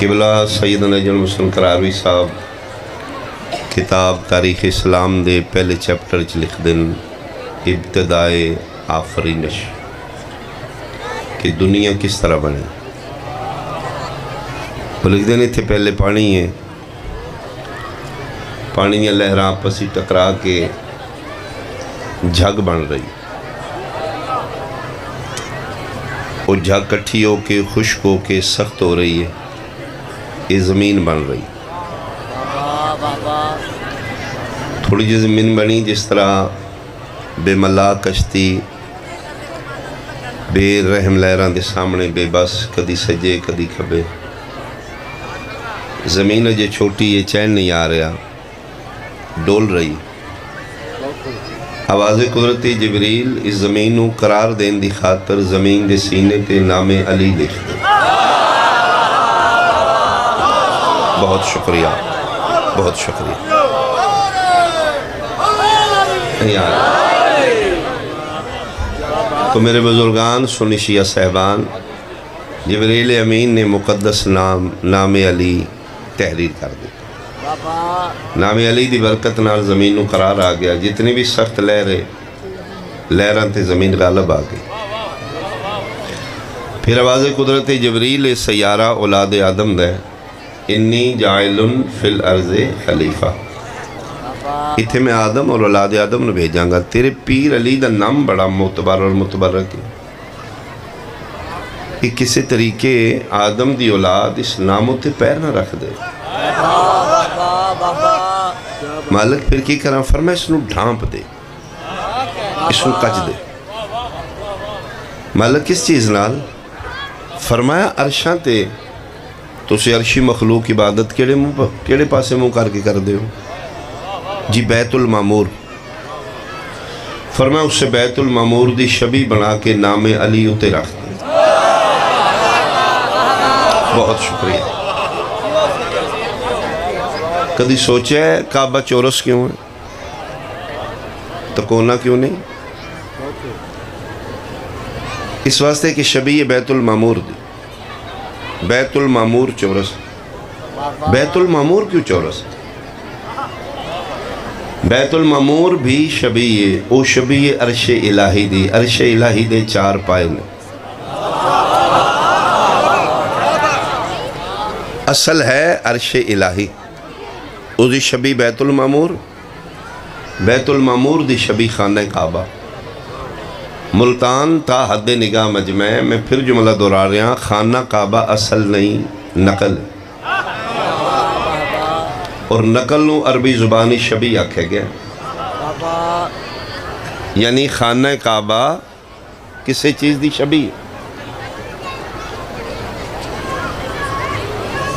قبلہ سیدنا نجم حسن قراروی صاحب کتاب تاریخ اسلام دے پہلے چیپٹر چ لکھ دن ابتدائے آفرینش کہ دنیا کس طرح بنے. وہ لکھ دن اتنے پہلے پانی ہے، پانی دیا لہراں آپس ہی ٹکرا کے جھگ بن رہی، وہ جھگ کٹھی ہو کے خشک ہو کے سخت ہو رہی ہے، یہ زمین بن رہی. تھوڑی جی زمین بنی جس طرح بے ملا کشتی بے رحم لہران دے سامنے بے بس، کدی سجے کدی کھبے. زمین جو چھوٹی یہ چین نہیں آ رہا، ڈول رہی. آواز قدرتی جبریل اس زمین کو قرار دین دی خاطر زمین دے سینے تے نام علی لکھ دے. بہت شکریہ، بہت شکریہ. تو میرے بزرگان سنی شیعہ صاحبان، جبریل امین نے مقدس نام علی تحریر کر دی. نام علی دی برکت نال زمین نو قرار آ گیا. جتنی بھی سخت لہراں تے زمین غالب آ گئی. پھر آواز قدرتی جبریل سیارہ اولاد آدم دے، انی جاعل فی الارض خلیفہ. اتھے میں آدم اور اولاد آدم نے بھیجاں گا. تیرے پیر علی دا نام بڑا معتبر اور متبرک ہے کہ کسی طریقے آدم دی اولاد اس ناموں تے پیر نہ رکھ دے. مالک پھر کی کرا؟ فرمایا اس نو ڈھانپ دے، اس نو کچ دے. مالک کس چیز نال؟ فرمایا عرشاں تے تو اسے عرشی مخلوق عبادت کیڑے پاسے منہ کر کے کر دے ہو؟ جی بیت المعمور. فرمایا اس سے بیت المعمور دی شبی بنا کے نام علی اتے رکھ دے. بہت شکریہ. کدی سوچا ہے کعبہ چورس کیوں ہے؟ تکونا کیوں نہیں؟ اس واسطے کہ شبیہ بیت المعمور دی. بیت المعمور چورس. بیت المعمور کیوں چورس؟ بیت المعمور بھی شبیہ، او شبیہ عرش الہی دی. عرش الہی دے 4 پائے نے. اصل ہے عرش الہی، او دی شبی بیت المعمور. بیت المعمور دی شبی خانہ کعبہ. ملتان تا حد نگاہ مجمع. میں پھر جملہ دورا رہا ہوں، خانہ کعبہ اصل نہیں، نقل ہے. اور نقل نو عربی زبانی شبی آکھے گیا. یعنی خانہ کعبہ کسی چیز دی شبی ہے.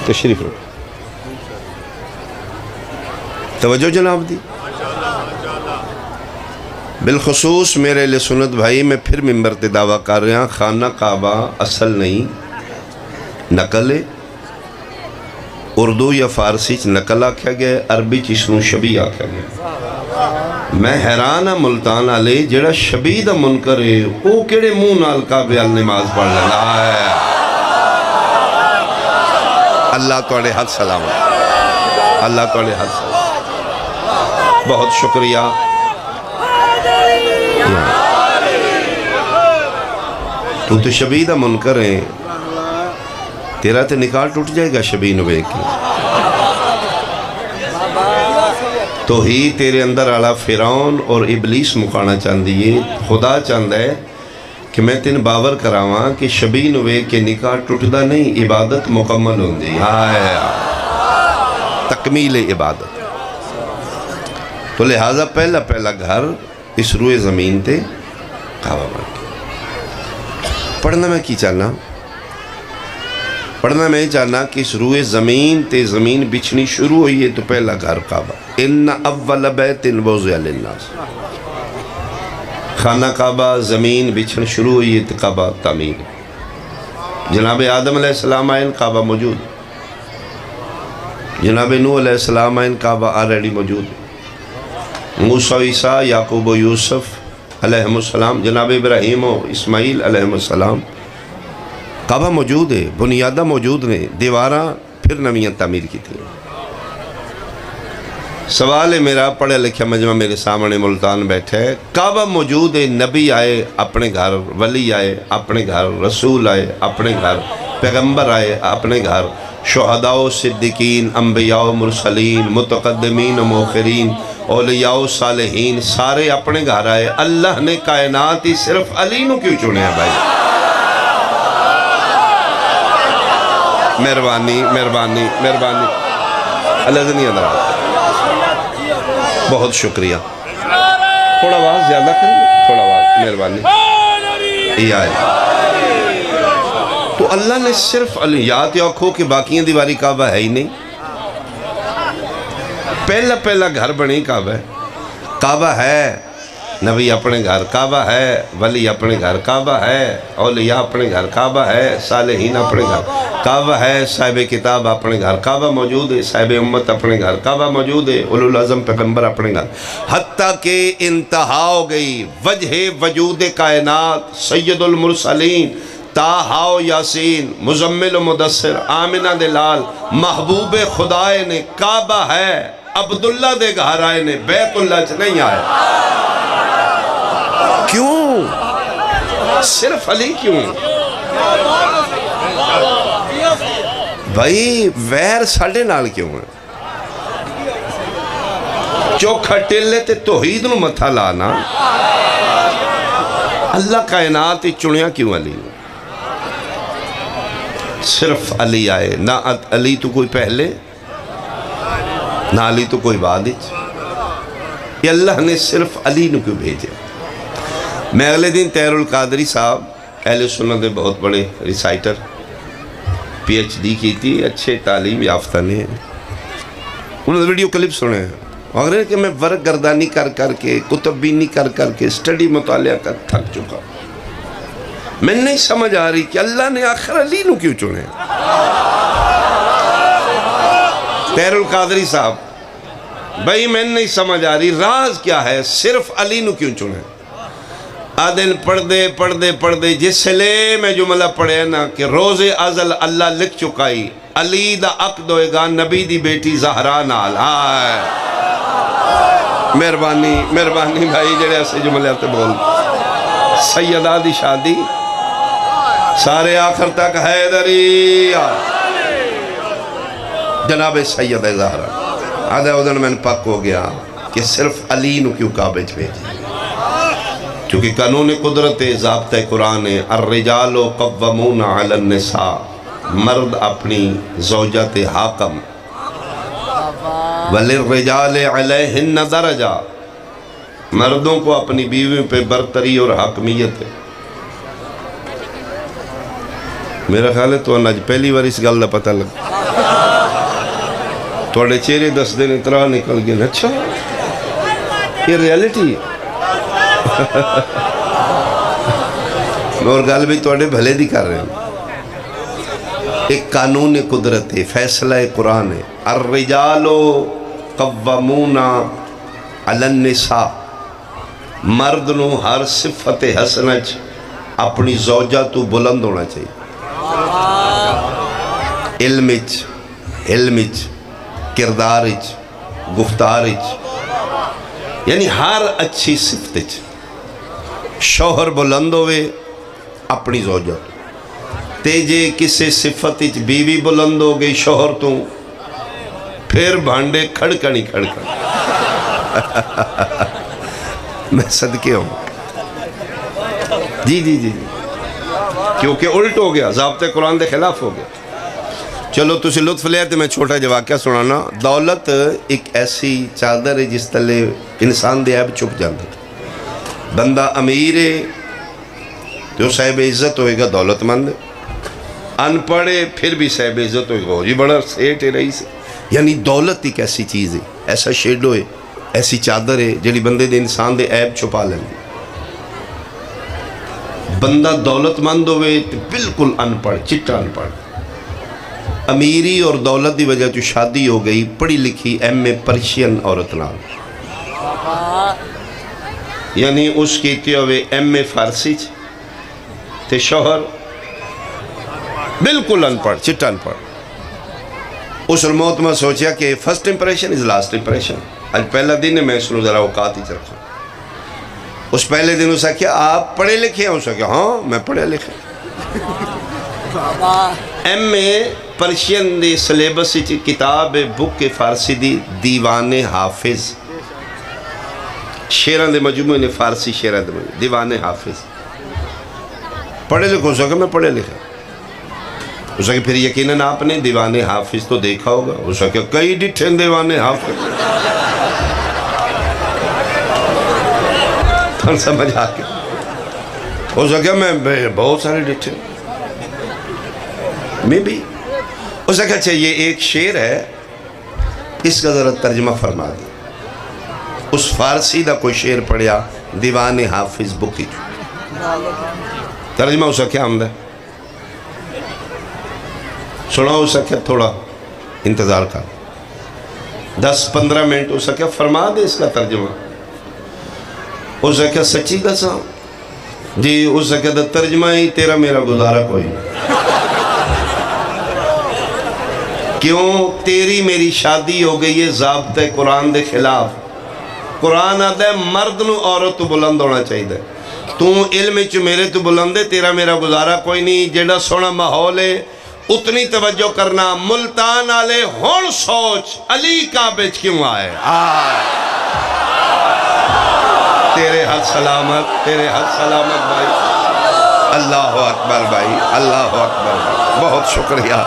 تشریف رو. توجہ جناب دی. بالخصوص میرے لئے سنت بھائی، میں پھر ممبر تے دعویٰ کر رہا ہوں، خانہ کعبہ اصل نہیں، نقل ہے. اردو یا فارسی چ نقل آکھا گیا، عربی چ اس نو شبی آکھا گیا. میں حیران ہاں ملتان والے جڑا شبی دا منکر ہے او کیڑے منہ نال کعبے ال نماز پڑھ لینا ہے. اللہ تواڈے ہاتھ سلامت، اللہ تواڈے ہاتھ سلامت. بہت شکریہ. تو شبی دا منکر ہے، تیرا تے نکاح ٹوٹ جائے گا شبی نو ویکھ کے. تو ہی تیرے اندر آلا فرعون اور ابلیس مکانا چاندی ہے. خدا چاندہ ہے کہ میں تین باور کراواں کہ شبی نو ویکھ کے نکاح ٹوٹ دا نہیں، عبادت مکمل ہوں دی. تکمیل عبادت. تو لہٰذا پہلا گھر اس روئے زمین تے کعبہ بن کے. پڑھنا میں کی چاہنا؟ پڑھنا میں چاہنا کہ اس روئے زمین تے زمین بچھنی شروع ہوئی ہے تو پہلا گھر کعبہ. ان اول بیت وضع للناس. خانہ کعبہ زمین بچھن شروع ہوئی ہے تو کعبہ تعمیر. جناب آدم علیہ السلام آئین کعبہ موجود. جناب نوح علیہ السلام آئین کعبہ آریڈی موجود. موسیٰ عیسیٰ یعقوب و یوسف علیہ السلام، جناب ابراہیم و اسماعیل علیہ السلام. کعبہ موجود ہے، بنیادہ موجود نے، دیواراں پھر نویاں تعمیر کی تھی۔ سوال ہے میرا، پڑھے لکھا مجمع میرے سامنے ملتان بیٹھے، کعبہ موجود ہے، نبی آئے اپنے گھر، ولی آئے اپنے گھر، رسول آئے اپنے گھر، پیغمبر آئے اپنے گھر، شہداء و صدیقین، انبیاء و مرسلین، متقدمین و مؤخرین، اولیاء و صالحین، سارے اپنے گھر آئے، اللہ نے کائنات ہی صرف علی نو کیوں چنے ہیں بھائی؟ مہربانی مہربانی مہربانی، اللہ نہیں ادھر، بہت شکریہ، تھوڑا آواز زیادہ کریں، تھوڑا آواز، مہربانی، یہ آئے۔ تو اللہ نے صرف علی، یاد رکھو کہ باقیاں دیواری کعبہ ہے ہی نہیں، پہلا گھر بنی کعبہ ہے، کعبہ ہے نبی اپنے گھر، کعبہ ہے ولی اپنے گھر، کعبہ ہے اولیاء اپنے گھر، کعبہ ہے صالحین اپنے گھر، کعبہ ہے صاحب کتاب اپنے گھر، کعبہ موجود ہے صاحب امت اپنے گھر، کعبہ موجود ہے اولو العظم پیغمبر اپنے گھر، حتیٰ کہ انتہا ہو گئی وجہ وجود کائنات، سید المرسلین، طٰہٰ و یاسین، مزمل و مدثر، آمنہ دلال، محبوب خدائے نے کعبہ ہے عبداللہ دے گھر آئے نے بیت اللہ چ نہیں آئے۔ کیوں؟ صرف علی کیوں؟ بھائی ویر ساڑھے نال کیوں ہے؟ چوکھا ٹلے تے توحید نو متھا لانا، اللہ کائنات ہی چنیا کیوں علی؟ صرف علی آئے، نہ علی تو کوئی پہلے نہ علی تو کوئی بعد، یہ اللہ نے صرف علی نو کیوں بھیجے؟ میں اگلے دن طاہر القادری صاحب اہل سنت دے بہت بڑے ریسائٹر، پی ایچ ڈی کی تھی، اچھے تعلیم یافتہ نے، انہوں نے ویڈیو کلپ سنے ہیں، مگر کہ میں ورق گردانی کر کر کے، کتب بینی کر کر کے، اسٹڈی مطالعہ کر تھک چکا، میں نہیں سمجھ آ رہی کہ اللہ نے آخر علی نو کیوں چنے؟ طاہر القادری صاحب، بھائی میں نہیں سمجھ آ رہی راز کیا ہے، صرف علی نو کیوں چنے؟ آدھن پڑھ دے جس لئے میں جملہ پڑھے نا کہ روز ازل اللہ لکھ چکائی، علی دا عقد ہوئے گا نبی دی بیٹی زہرا نال، آئے مہربانی بھائی جڑے ایسے جملے آتے بول، سیدہ دی شادی سارے آخر تک حیدری، جناب سیدہ زہرا، آدھے ادھن میں پک ہو گیا کہ صرف علی نو کیوں کعبے چ بھیجے؟ کیونکہ قانون قدرت ضابطہ قرآن ہے، الرجال قوامون علی النساء، مرد اپنی زوجات حاکم، وللرجال علیہن درجہ، مردوں کو اپنی بیویوں پہ برتری اور حاکمیت ہے۔ میرا خیال ہے تو آج پہلی بار اس گل دا پتہ لگ، توڑے چہرے 10 دن اترا نکل گئے، اچھا یہ ریالٹی ہے، اور گل بھی توڑے بھلے دی کر رہے ہیں، ایک قانون قدرت ہے، فیصلہ قرآن ہے، الرجال قوامون علی النساء، مرد نو ہر صفت حسنہ اپنی زوجہ تو بلند ہونا چاہیے، علمچ، کردارچ، گفتارچ، یعنی ہر اچھی صفتچ، شوہر بلند ہوئے اپنی زوجہ تیجے کسے صفتچ بیوی بلند ہو گئی شوہر تو پھر بھانڈے کھڑکنی میں صدقے ہوں، جی کیونکہ الٹ ہو گیا، ضابطہ قرآن دے خلاف ہو گیا۔ چلو تسی لطف لیا تو میں چھوٹا جو واقعہ سنانا، دولت ایک ایسی چادر ہے جس تلے انسان دے عیب چھپ جاندے، بندہ امیر ہے تو صاحب عزت ہوئے گا، دولت مند، ان پڑھے پھر بھی صاحب عزت ہوئے گا، جی بڑا سیٹ ہے رئیس ہے، یعنی دولت ایک ایسی چیز ہے، ایسا شیڈو ہے، ایسی چادر ہے جڑی بندے دے انسان دے عیب چھپا لیں گے۔ بندہ دولت مند ہوئے تو بالکل ان پڑھ، چٹا ان پڑھ، امیری اور دولت دی وجہ تو شادی ہو گئی پڑھی لکھی ایم اے پرشین عورت نال، یعنی اس کیتے ہوئے ایم اے فارسی تے شوہر بالکل ان پڑھ، چٹا ان پڑھ، اس الموت میں سوچیا کہ first impression is last impression. آج پہلا دن ہے، میں اس کو ذرا اوقات ہی رکھا. اس پہلے دن اسے کیا آپ پڑھے لکھے ہیں؟ اسے کیا ہاں میں پڑھے لکھے. ایم اے پرشین دی سلیبس کتاب بک فارسی دی دیوان حافظ، شیران دے مجموعے نے فارسی شیران دے مجموعے دیوان حافظ. پڑھے لکھو اسے کیا میں پڑھے لکھے. اسے کہ پھر یقیناً آپ نے دیوان حافظ تو دیکھا ہوگا. اسے کہ کئی ڈٹھے دیوان حافظ. تو سمجھ آ کے اسے کہ میں بہت سارے ڈٹھے میں بھی. اسے کہ اچھا یہ ایک شعر ہے، اس کا ذرا ترجمہ فرما دی. اس فارسی دا کوئی شعر پڑھیا دیوان حافظ بکی ترجمہ اسے کیا آمد ہے سنا. اسے کیا تھوڑا انتظار کر 10-15 منٹ. اسے کیا فرما دے اس کا ترجمہ. اسے کیا سچی قسم جی. اسے کیا ترجمہ ہی تیرا میرا گزارا کوئی کیوں تیری میری شادی ہو گئی ہے ضابطہ قرآن دے خلاف. قرآن آدھا ہے مرد نو عورت تو بلند ہونا چاہیے. تو علم چ میرے تو بلند ہے، تیرا میرا گزارا کوئی نہیں. جیڑا سونا ماحول ہے اتنی توجہ کرنا. ملتان آلے ہون سوچ علی کعبے کیوں آئے. تیرے حد سلامت، تیرے حد سلامت بھائی. اللہ اکبر بھائی، اللہ اکبر بھائی. بہت شکریہ.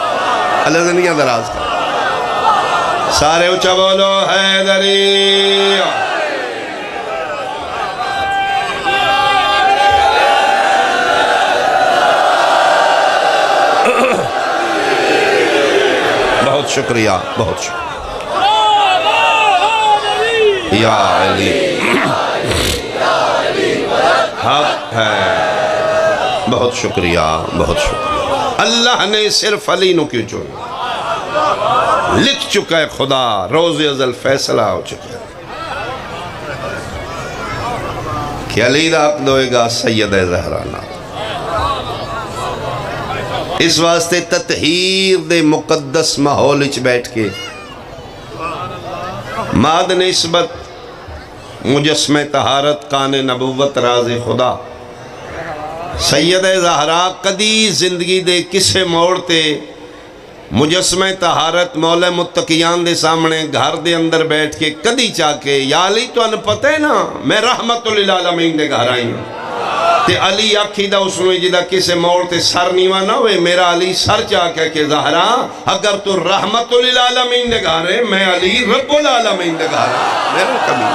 اللہ زندگیاں دراز کر. سارے اچھا بولو حیدری. بہت شکریہ، بہت شکریہ. یا علی حق ہے. بہت شکریہ، بہت شکریہ. اللہ نے صرف علی نو کیوں چنا؟ لکھ چکا ہے خدا، روز ازل فیصلہ ہو چکا ہے کہ علی دا عقد ہوئے گا سید زہرا نال. اس واسطے تطہیر دے مقدس ماحول اچ بیٹھ کے ماد نسبت مجسمہ طہارت کان نبوت راز خدا سید زہرا کدی زندگی دے کسے موڑ تے مجسمہ طہارت مولا متقیان دے سامنے گھر دے اندر بیٹھ کے کدی چاہ کے یا علی تو ان پتہ ہے نا میں رحمت للعالمین دے گھر آئی ہوں تے علی آکھی دا اس نے جدہ کسے موڑ تے سر نیوہ نہ ہوئے. میرا علی سر چاہ کہ زہرا اگر تو رحمت للعالمین دے گھر ہے میں علی رب العالمین دے گھر ہے. میرا کمی